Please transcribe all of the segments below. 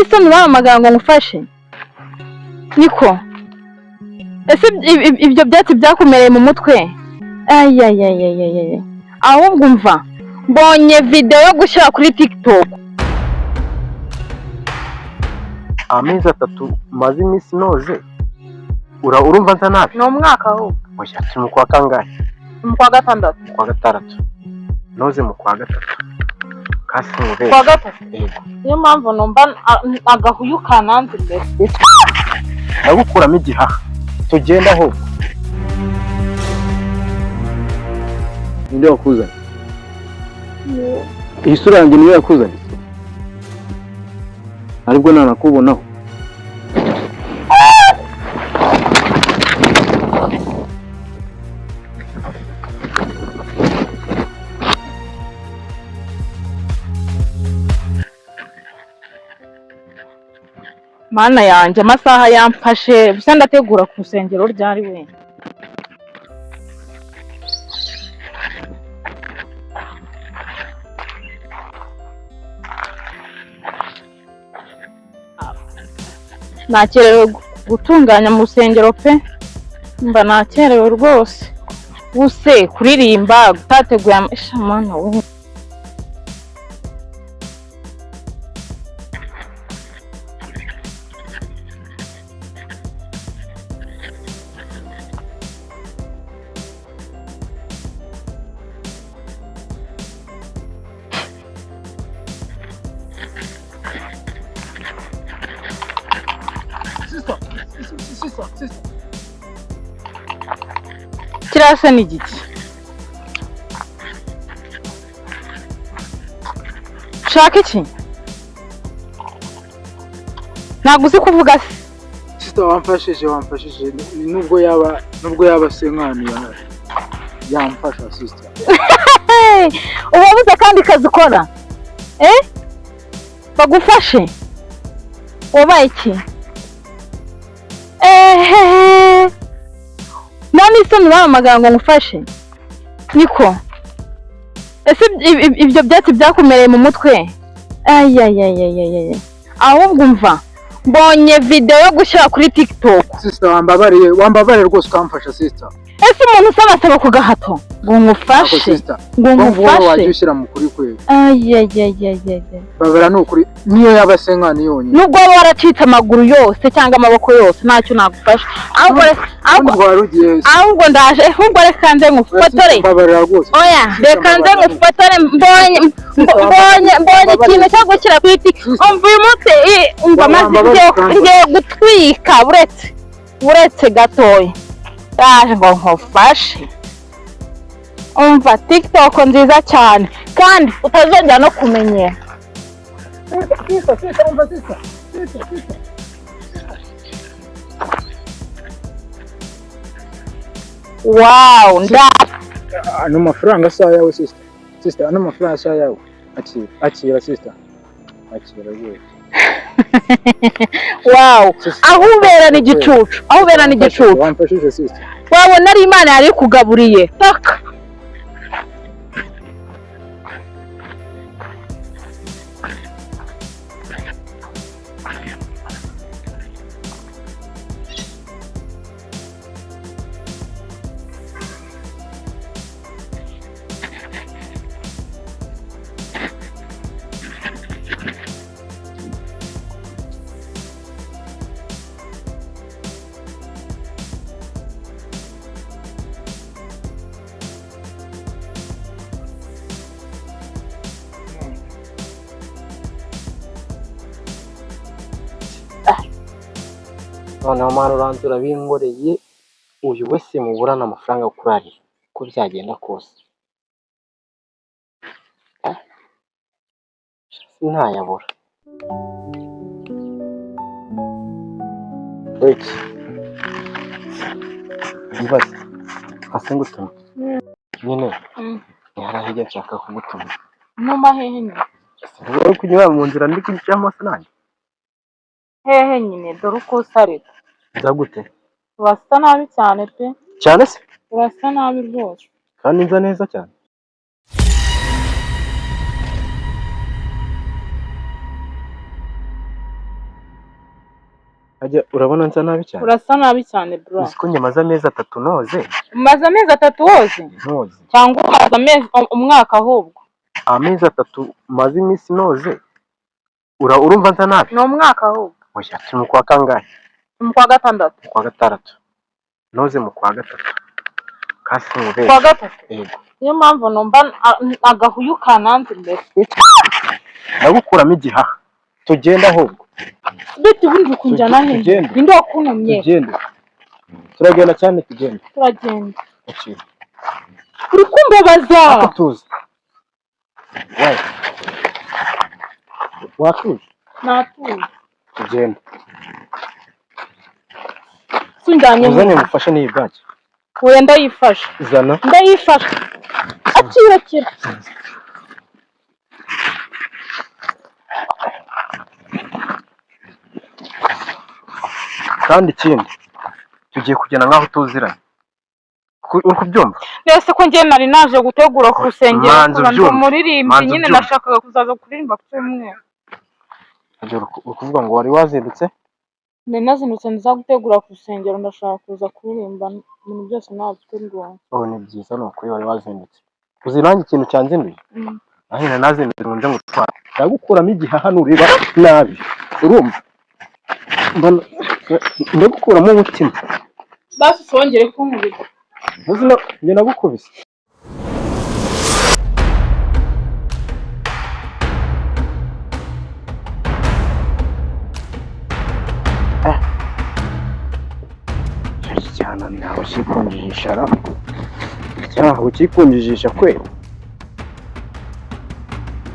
n'isoni bahamagara ngo ngufashe niko ese ibyo byatsi byakumereye mu mutwe ayayayayayay ahubwo umva mbonye video yo gushyira kuri TikTok amezi 3 maze iminsi noze urumva nza nabi no mwaka ahubwo oya turi mu kwa kangahe mu kwa gatandatu kwa gatandatu noze mu kwa gatatu kasingure kwa gatatu niyo mpamvu numva agahuyu kananze imbere ndagukuramo igihaha tugenda aho ninde wakuzanye iyi sura yanjye niyo yakuzanye aribwo nanakubonaho mana yanjye amasaha yamfashe bisa ndategura ku rusengero ryari we nakerewe gutunganya mu rusengero pe mba nakerewe rwose buse kuririmba gutateguye amashimano we kirasa n'igiki shaka iki ntabwo uzi kuvuga se sister wamfashije nubwo yaba senkani yamfasha sister uwabuze kandi kazi ukora bagufashe wabaye iki nani isoni bahamagara ngo ngufashe niko ese ibyo byatsi byakumereye mu mutwe ayayayayayay ahubwo umva mbonye video yo gushyira kuri TikTok sister wambabariye rwose ukamfasha sister ese umuntu usaba ku gahato ngo ngufashe ngo ngufashe wajyushyira mu kuri kwe ayayayayayay babera n'ukuri niyo yabasenkani yonyine nubwo waracitse amaguru yose cyangwa amaboko yose ntacyo nagufasha ahubwo ndaje ahubwo reka nze ngufotore oya reka nze ngufotore mbonye ikintu cyo gushyira kuri TikTok umva uyu munsi umva maze ngiye gutwika buretse gatoya yaje ngo nkufashe umva TikTok nziza cyane kandi utazongera no kumenyera wow ano mafaranga asa yawe sister ano mafaranga asa yawe akira sister akira rwose wow aho ubera ni igicucu wamfashije sister wabona ari Imana yari kugaburiye taka noneho mwana uranzura bingoreye uyu wese muburana amafaranga yo kurarira uko byagenda kose ntayabura wait ibaze asengutuma nyine yarahijya nshaka kugutuma numa hehe nyine uri kunyura mu nzira ndi kujyamo se nanjye hehe nyine dore uko usarita Zagute? Urasa nabi cyane pe. Cyane se? Urasa nabi rwose. Kandi nza neza cyane. urabona nsa nabi cyane. Urasa nabi cyane bro. Ko nyamaze amezi 3 noze. Umaze amezi 3 woze? Noze. Cyangwa umaze amezi umwaka ahubwo? Amezi 3 maze iminsi noze. Urumva nsa nabi? Ni umwaka ahubwo. Oya, mu kwa kangahe? Mu kwa gatandatu. Mu kwa gatandatu. Noze mu kwa gatatu. Kasi mubere. Kwa gatatu? Yego. Niyo mpamvu numva agahuyu kananze imbere. Nagukuramo igihaha. Tugenda ahubwo. Biti ubundi kunjana he? Ninde wakunumye? Tugende. Turagenda cyane tugende. Turagenda. Okay. Uri kumbabaza. Tuzi. Wae. Watuzi? Natuzi. Tugende. Sundanye. Uzanye mufashe ni ibyaje. Oya ndayifasha. Zana. Ndayifasha. Akira. Kandi ikindi tugiye kugenda nkaho tuziranye. Uri kubyumva? Nese ko ngiye nari naje gutegura ku rusengero kuba umuririmbyi nyine nashakaga kuzaza kuririmba ku cyumweru. Ukuvuga ngo wari wazindutse? Nari nazindutse ndiza gutegura ku rusengero ndashaka kuza kuririmba ibintu byose nabitegura. Ni byiza no kuri wari wazindutse. Uzi nanjye ikintu cyanzinduye? Ahina nazindutse ngo nze ngutwara. Ndagukuramo igihaha nureba nabi. Urumva? Ndagukuramo umutima. Basi songere kunkubita. Muzino njye nagukubise. Cyana nawe shikunjisha ra. Cyana ukikunjisha kwe.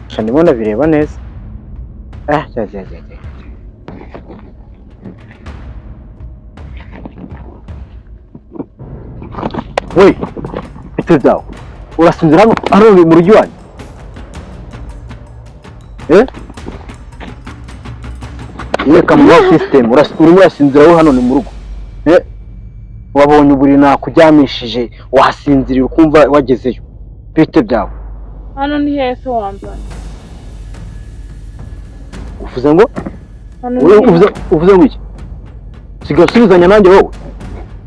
Shanibona bireba neza. Jya. Wei, bite byawe? Urasinzira hano mu rugi wanyu? Yeka mu system urimo urasinzira hano ni mu rugo. Wabonye uburi nakuryamishije wasinzirira ukumva wagezeyo. Bite byawe? Hano ni hese wambaye. Uvuze ngo? Uvuze ngo iki? Sigasubizanya nanjye wowe.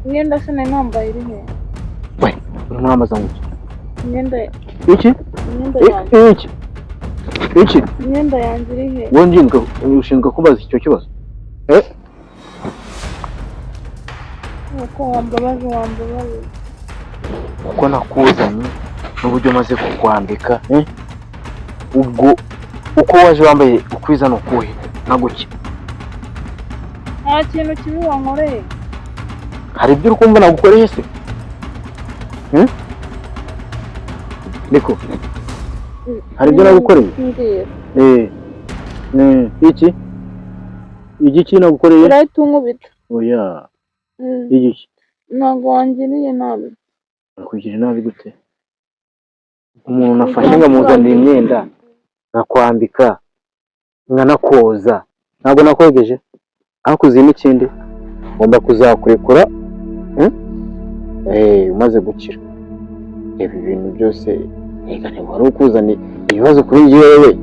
Imyenda se nambaye iri he? We, uramaza ngo iki? Imyenda. Iki? Iki? Imyenda yanjye iri he? Wonjinga ushinzwe kubaza icyo kibazo. Uko wambabaje. Uko nakuzanye n'uburyo maze kukwambika, ubwo uko waje wambaye ukwiza no kuhe naguki. Nta kintu kibi wankoreye. Hari ibyo urukumva nagukoreye se? Niko. Hari ibyo nagukoreye? Iki? Igiki nagukoreye? Urahita unkubita. Oya. Igiki? Ntabwo wangiriye nabi. Nakugiriye nabi gute? Umuntu nafashe nkamuzanira imyenda nakwambika nkanakoza ntabwo nakwegeje akuzi n'ikindi ngomba kuzakurekura umaze gukira. Ibi bintu byose ntegane wari ukuzana ibibazo kuri njyewe.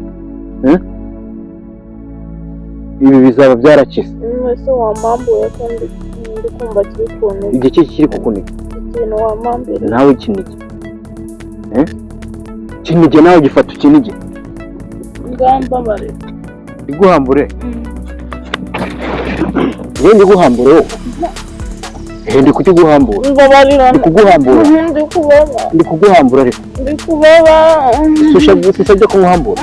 Ibi bizaba byarakize. Mwese wamambuye kandi ndi kumva kiri kuneka. Igiki kiri kukuneka? Ikintu wamambira. Nawe kinige. Kinige nawe gifata ukinige. Ngambabare. Iguhambure. Ndi guhambure wowe. Ndi kukiguhambura. Mbabarira. Ndi kuguhambura. Ndi kuguhambura ariko. Ndi kubaba. Sisajya kumuhambura.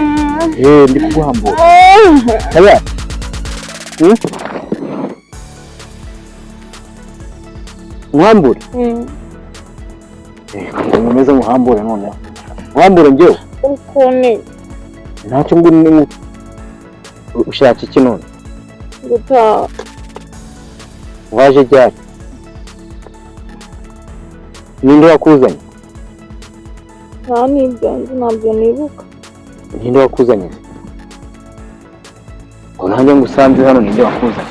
Ndi kuguhambura. Aya. Muhambure. Nkomeza muhambure none. Muhambure njyewe. Ukone. Ntacyo ngo ushaka iki none? Gutaha. Waje ryari? Ninde wakuzanye? Nta n'ibyanjye ntabyo nibuka. Ninde wakuzanye? Ko nanjye ngusanze hano ninde wakuzanye?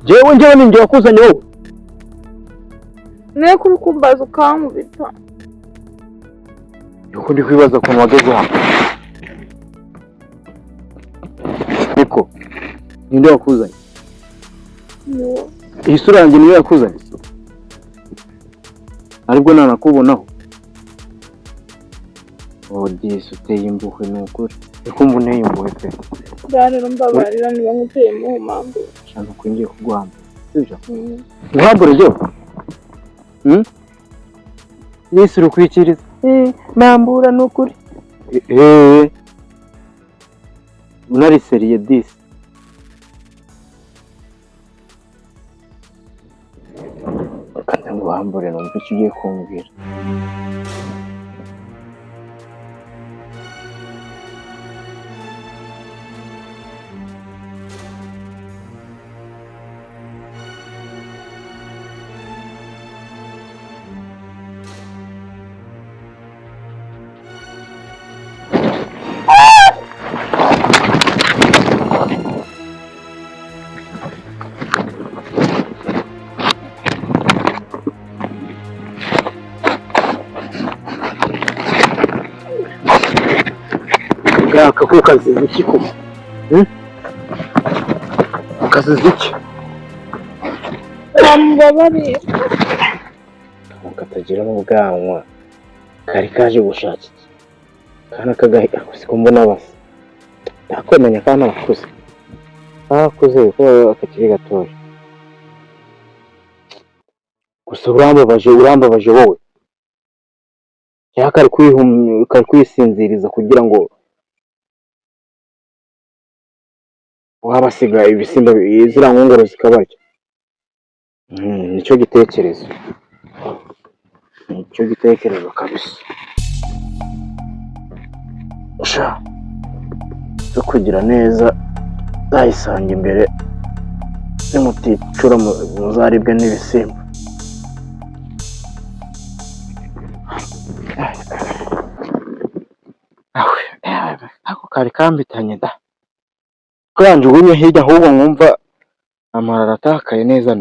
Njyewe ninde wakuzanye wowe? Niyo kuri kumbaza ukankubita. Yuko ndi kwibaza ukuntu wageze hano. Niko ninde wakuzanye? Iyi sura yanjye niyo yakuzanye? Aribwo nanakubonaho. Disi uteye impuhwe ni ukuri. Ukumva unteye impuhwe pe. Rero mbabarira niba nkuteye mu mpamvu. Shaka kwingiye kugwamba. Sibyo? Uhambure ryo. Yesu rukwikiriza. Nambura ni ukuri. Unariseriye disi. Kandi ngo uhambure numva icyo ugiye kumbwira. Aka ko kazize iki ko? Kazize iki? Mbabarira. Katagira n'ubwanwa. Kari kaje gushaka iki? Kana kagahe ako mbona basa. Ndakwemenya kana nakuze. Akuze ko akakiri gatoya. Gusa urambabaje wowe. Cyakari kwihumye kari kwisinziriza kugira ngo wabasiga ibisimba izira nkongoro zikabarya. Nicyo gitekerezo. Nicyo gitekerezo kabisa. Sha. Cyo kugira neza zayisanga imbere nimuticura muzaribwe n'ibisimba. Ako kari kambitanye da. Kwanjugunye hirya ahubwo nkumva amarara atakaye neza.